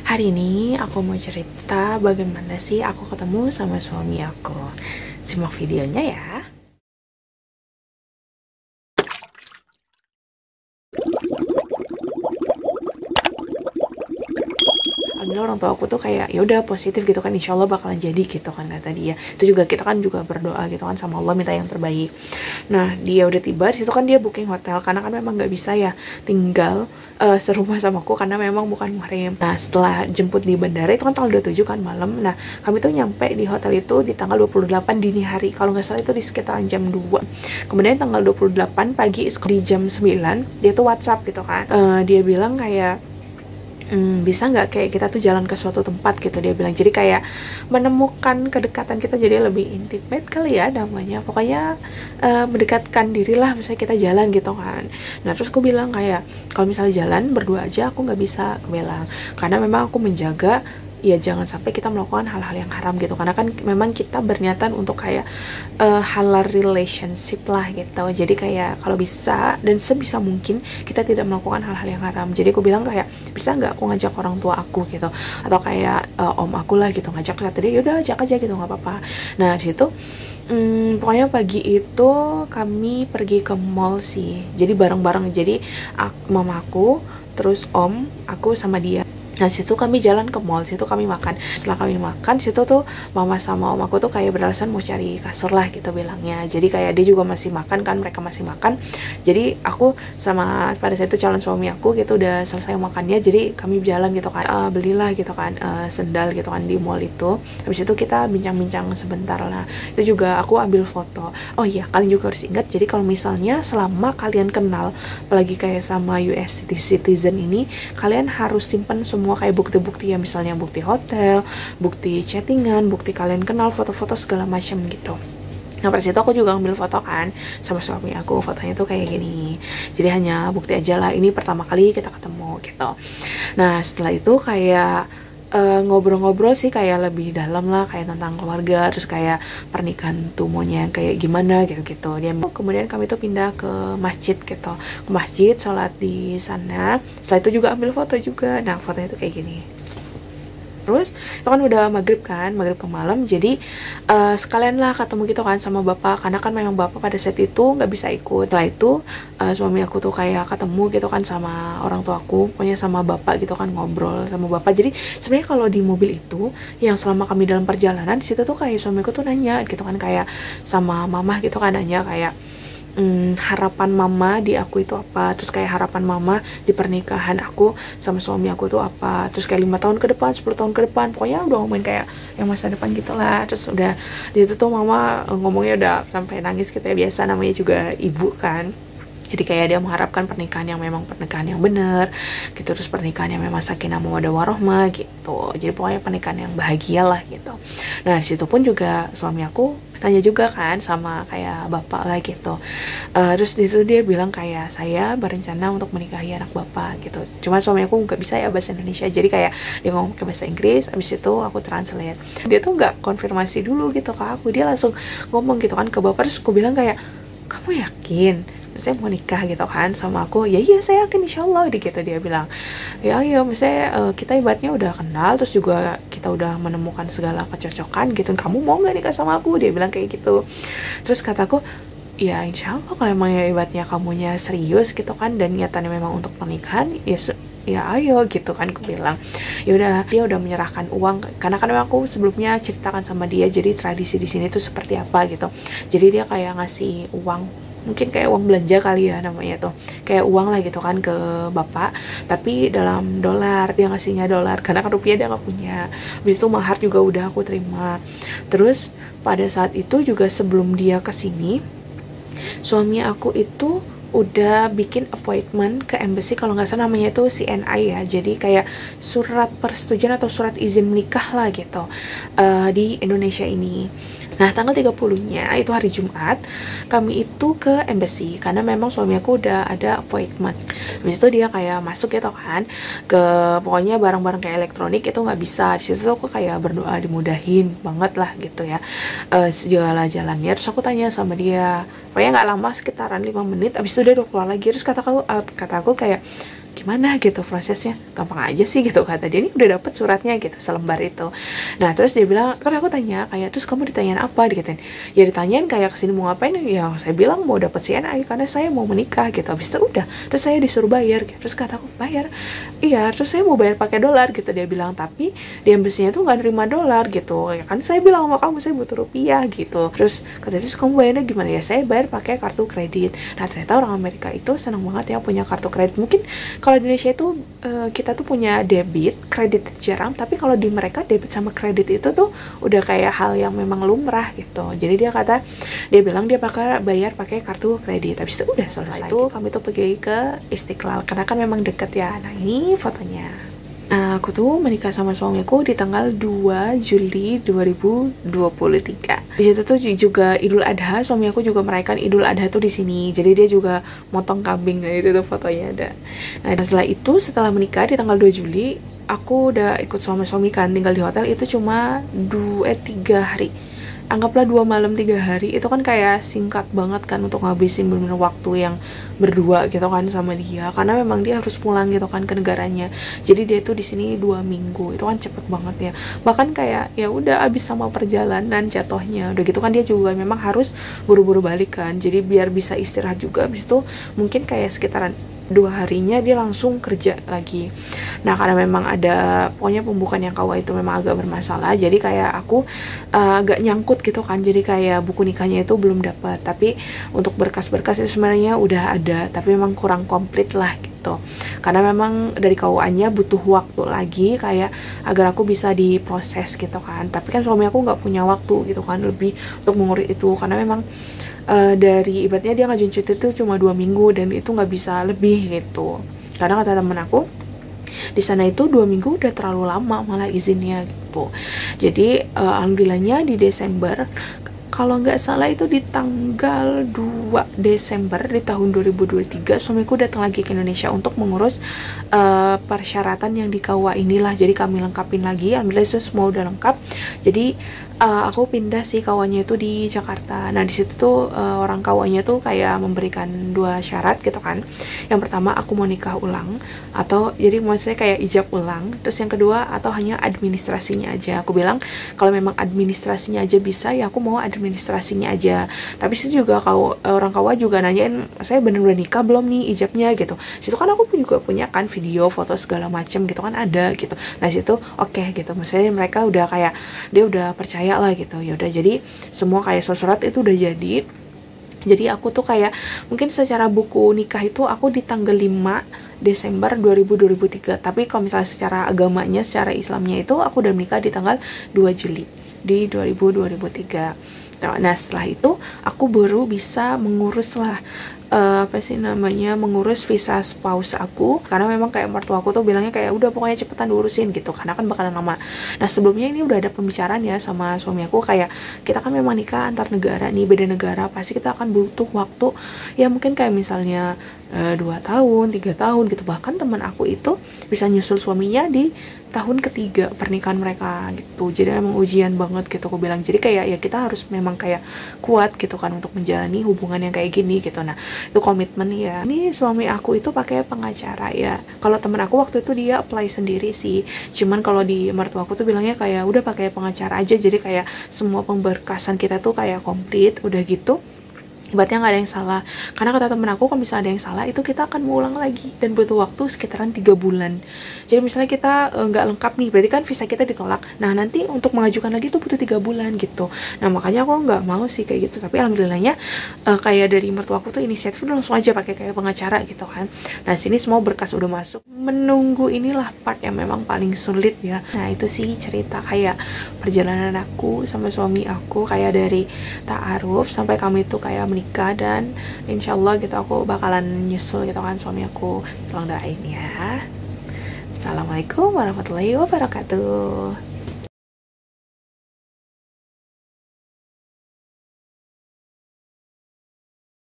Hari ini aku mau cerita bagaimana sih aku ketemu sama suami aku. Simak videonya ya. Alhamdulillah orang tua aku tuh kayak ya udah positif gitu kan, insya Allah bakalan jadi gitu kan kata dia. Itu juga kita kan juga berdoa gitu kan sama Allah minta yang terbaik. Nah dia udah tiba di situ kan, dia booking hotel karena kan memang nggak bisa ya tinggal serumah sama aku karena memang bukan muhrim. Nah setelah jemput di bandara itu kan tanggal 27 kan malam. Nah kami tuh nyampe di hotel itu di tanggal 28 dini hari, kalau nggak salah itu di sekitaran jam 2. Kemudian tanggal 28 pagi di jam 9 dia tuh WhatsApp gitu kan. Dia bilang kayak bisa nggak kayak kita tuh jalan ke suatu tempat gitu, dia bilang. Jadi kayak menemukan kedekatan kita jadi lebih intimate kali ya namanya, pokoknya mendekatkan diri lah, misalnya kita jalan gitu kan. Nah terus aku bilang kayak kalau misalnya jalan berdua aja aku nggak bisa, aku bilang, karena memang aku menjaga ya jangan sampai kita melakukan hal-hal yang haram gitu, karena kan memang kita berniatan untuk kayak halal relationship lah gitu. Jadi kayak kalau bisa dan sebisa mungkin kita tidak melakukan hal-hal yang haram. Jadi aku bilang kayak bisa nggak aku ngajak orang tua aku gitu, atau kayak om aku lah gitu ngajak, kata dia yaudah ajak aja gitu nggak apa-apa. Nah disitu pokoknya pagi itu kami pergi ke mall sih, jadi bareng-bareng. Jadi mamaku, terus om aku sama dia. Nah situ kami jalan ke mall, situ kami makan. Setelah kami makan, situ tuh mama sama om aku tuh kayak beralasan mau cari kasur lah gitu bilangnya. Jadi kayak dia juga masih makan kan, mereka masih makan. Jadi aku sama pada saat itu calon suami aku gitu udah selesai makannya. Jadi kami jalan gitu kan, belilah gitu kan sendal gitu kan di mall itu. Habis itu kita bincang-bincang sebentar lah. Itu juga aku ambil foto. Oh iya, kalian juga harus ingat, jadi kalau misalnya selama kalian kenal, apalagi kayak sama US citizen ini, kalian harus simpan semua kayak bukti-bukti ya, misalnya bukti hotel, bukti chattingan, bukti kalian kenal, foto-foto segala macam gitu. Nah pada situ aku juga ambil foto kan sama suami aku, fotonya tuh kayak gini. Jadi hanya bukti aja lah, ini pertama kali kita ketemu gitu. Nah setelah itu kayak ngobrol-ngobrol sih kayak lebih dalam lah, kayak tentang keluarga, terus kayak pernikahan tuh maunya kayak gimana gitu-gitu. Dia kemudian kami tuh pindah ke masjid gitu, ke masjid sholat di sana. Setelah itu juga ambil foto juga. Nah fotonya tuh kayak gini. Terus itu kan udah maghrib kan, maghrib ke malam. Jadi sekalian lah ketemu gitu kan sama bapak, karena kan memang bapak pada saat itu nggak bisa ikut. Setelah itu suami aku tuh kayak ketemu gitu kan sama orang tua aku, pokoknya sama bapak gitu kan, ngobrol sama bapak. Jadi sebenarnya kalau di mobil itu yang selama kami dalam perjalanan, di situ tuh kayak suamiku tuh nanya gitu kan, kayak sama mama gitu kan, nanya kayak harapan mama di aku itu apa, terus kayak harapan mama di pernikahan aku sama suami aku tuh apa, terus kayak 5 tahun ke depan, 10 tahun ke depan, pokoknya udah ngomongin kayak yang masa depan gitulah. Terus udah di situ tuh mama ngomongnya udah sampai nangis gitu ya, biasa namanya juga ibu kan. Jadi kayak dia mengharapkan pernikahan yang memang pernikahan yang benar gitu, terus pernikahan yang memang sakinah mawaddah warahmah gitu. Jadi pokoknya pernikahan yang bahagia lah gitu. Nah disitu pun juga suami aku nanya juga kan sama kayak bapak lah gitu. Terus disitu dia bilang kayak saya berencana untuk menikahi anak bapak gitu. Cuma suami aku nggak bisa ya bahasa Indonesia, jadi kayak dia ngomong ke bahasa Inggris. Abis itu aku translate. Dia tuh nggak konfirmasi dulu gitu ke aku, dia langsung ngomong gitu kan ke bapak. Terus aku bilang kayak, kamu yakin saya mau nikah gitu kan sama aku? Ya iya saya yakin insya Allah gitu. Dia bilang ya iya, misalnya kita ibaratnya udah kenal, terus juga kita udah menemukan segala kecocokan gitu, kamu mau nggak nikah sama aku? Dia bilang kayak gitu. Terus kataku ya insya Allah kalau emang ya ibaratnya kamunya serius gitu kan, dan niatannya memang untuk pernikahan, ya ayo gitu kan. Aku bilang ya udah. Dia udah menyerahkan uang, karena kan memang aku sebelumnya ceritakan sama dia jadi tradisi di sini tuh seperti apa gitu. Jadi dia kayak ngasih uang, mungkin kayak uang belanja kali ya namanya tuh, kayak uang lah gitu kan ke bapak, tapi dalam dolar. Dia ngasihnya dolar karena kan rupiah dia nggak punya. Habis itu mahar juga udah aku terima. Terus pada saat itu juga sebelum dia kesini, suami aku itu udah bikin appointment ke embassy, kalau nggak salah namanya itu CNI ya, jadi kayak surat persetujuan atau surat izin menikah lah gitu di Indonesia ini. Nah tanggal 30-nya itu hari Jumat, kami itu ke embassy karena memang suami aku udah ada appointment. Habis itu dia kayak masuk gitu kan ke, pokoknya barang-barang kayak elektronik itu nggak bisa. Di situ aku kayak berdoa dimudahin banget lah gitu ya segala jalannya. Terus aku tanya sama dia, pokoknya nggak lama, sekitaran 5 menit. Abis itu dia udah keluar lagi. Terus kata aku kayak gimana gitu prosesnya? Gampang aja sih gitu kata dia, ini udah dapet suratnya gitu selembar itu. Nah terus dia bilang, kan aku tanya kayak, terus kamu ditanyain apa? Dikatain, ya ditanyain kayak kesini mau ngapain, ya saya bilang mau dapet CNI karena saya mau menikah gitu. Habis itu udah, terus saya disuruh bayar gitu. Terus kataku, bayar? Iya, terus saya mau bayar pakai dolar gitu. Dia bilang, tapi di embassy-nya tuh nggak nerima dolar gitu. Ya kan saya bilang sama kamu saya butuh rupiah gitu. Terus kata dia, kamu bayarnya gimana? Ya saya bayar pakai kartu kredit. Nah ternyata orang Amerika itu senang banget ya punya kartu kredit. Mungkin kalau di Indonesia itu kita tuh punya debit, kredit jarang, tapi kalau di mereka debit sama kredit itu tuh udah kayak hal yang memang lumrah gitu. Jadi dia bilang dia bakal bayar pakai kartu kredit. Habis itu udah selesai itu kami tuh pergi ke Istiqlal karena kan memang deket ya. Nah ini fotonya. Nah, aku tuh menikah sama suamiku di tanggal 2 Juli 2023. Di situ tuh juga Idul Adha, suami aku juga merayakan Idul Adha tuh di sini. Jadi dia juga motong kambing, nah itu tuh fotonya ada. Nah, setelah itu setelah menikah di tanggal 2 Juli, aku udah ikut suami kan tinggal di hotel itu cuma 3 hari. Anggaplah 2 malam 3 hari, itu kan kayak singkat banget kan untuk ngabisin bener-bener waktu yang berdua gitu kan sama dia, karena memang dia harus pulang gitu kan ke negaranya. Jadi dia tuh di sini 2 minggu, itu kan cepet banget ya. Bahkan kayak ya udah abis sama perjalanan jatuhnya, udah gitu kan dia juga memang harus buru-buru balik kan, jadi biar bisa istirahat juga. Abis itu mungkin kayak sekitaran 2 harinya dia langsung kerja lagi. Nah karena memang ada pokoknya pembukaan yang KUA itu memang agak bermasalah, jadi kayak aku agak nyangkut gitu kan, jadi kayak buku nikahnya itu belum dapat, tapi untuk berkas-berkas itu sebenarnya udah ada, tapi memang kurang komplit lah gitu, karena memang dari KUA-nya butuh waktu lagi kayak agar aku bisa diproses gitu kan. Tapi kan suami aku nggak punya waktu gitu kan lebih untuk mengurus itu, karena memang dari ibaratnya dia ngajuin cuti itu cuma 2 minggu dan itu nggak bisa lebih gitu. Karena kata temen aku di sana itu 2 minggu udah terlalu lama malah izinnya gitu. Jadi alhamdulillahnya di Desember, kalau nggak salah itu di tanggal 2 Desember di tahun 2023 suamiku datang lagi ke Indonesia untuk mengurus persyaratan yang di KUA inilah. Jadi kami lengkapin lagi, alhamdulillah itu semua udah lengkap. Jadi aku pindah sih KUA-nya itu di Jakarta. Nah di situ tuh orang KUA-nya tuh kayak memberikan 2 syarat gitu kan. Yang pertama aku mau nikah ulang, atau jadi maksudnya kayak ijab ulang. Terus yang kedua atau hanya administrasinya aja. Aku bilang kalau memang administrasinya aja bisa ya aku mau administrasinya aja. Tapi situ juga kalau orang KUA juga nanyain saya bener-bener nikah belum nih ijabnya gitu. Situ kan aku juga punya kan video, foto segala macem gitu kan ada gitu. Nah situ oke gitu. Maksudnya mereka udah kayak dia udah percaya lah gitu. Ya udah, jadi semua kayak surat itu udah jadi. Jadi aku tuh kayak mungkin secara buku nikah itu aku di tanggal 5 Desember 2003. Tapi kalau misalnya secara agamanya, secara Islamnya itu aku udah menikah di tanggal 2 Juli di 2003. Nah setelah itu aku baru bisa mengurus lah mengurus visa spouse aku, karena memang kayak mertua aku tuh bilangnya kayak udah pokoknya cepetan diurusin gitu karena kan bakalan lama. Nah sebelumnya ini udah ada pembicaraan ya sama suami aku kayak kita kan memang nikah antar negara nih, beda negara, pasti kita akan butuh waktu ya mungkin kayak misalnya 2 tahun, 3 tahun gitu. Bahkan teman aku itu bisa nyusul suaminya di tahun ketiga pernikahan mereka gitu. Jadi emang ujian banget gitu aku bilang. Jadi kayak ya kita harus memang kayak kuat gitu kan untuk menjalani hubungan yang kayak gini gitu. Nah itu komitmen ya. Ini suami aku itu pakai pengacara ya. Kalau temen aku waktu itu dia apply sendiri sih. Cuman kalau di mertua aku tuh bilangnya kayak udah pakai pengacara aja. Jadi kayak semua pemberkasan kita tuh kayak komplit udah gitu. Ibaratnya nggak ada yang salah, karena kata temen aku kalau misalnya ada yang salah itu kita akan mengulang lagi dan butuh waktu sekitaran 3 bulan. Jadi misalnya kita nggak lengkap nih, berarti kan visa kita ditolak, nah nanti untuk mengajukan lagi itu butuh 3 bulan gitu. Nah makanya aku nggak mau sih kayak gitu, tapi alhamdulillahnya kayak dari mertua aku tuh inisiatif langsung aja pakai kayak pengacara gitu kan. Nah sini semua berkas udah masuk, menunggu inilah part yang memang paling sulit ya. Nah itu sih cerita kayak perjalanan aku sama suami aku, kayak dari ta'aruf sampai kami tuh kayak menikah, dan insyaallah gitu aku bakalan nyusul gitu kan suami aku. Tolong doain ya. Assalamualaikum warahmatullahi wabarakatuh.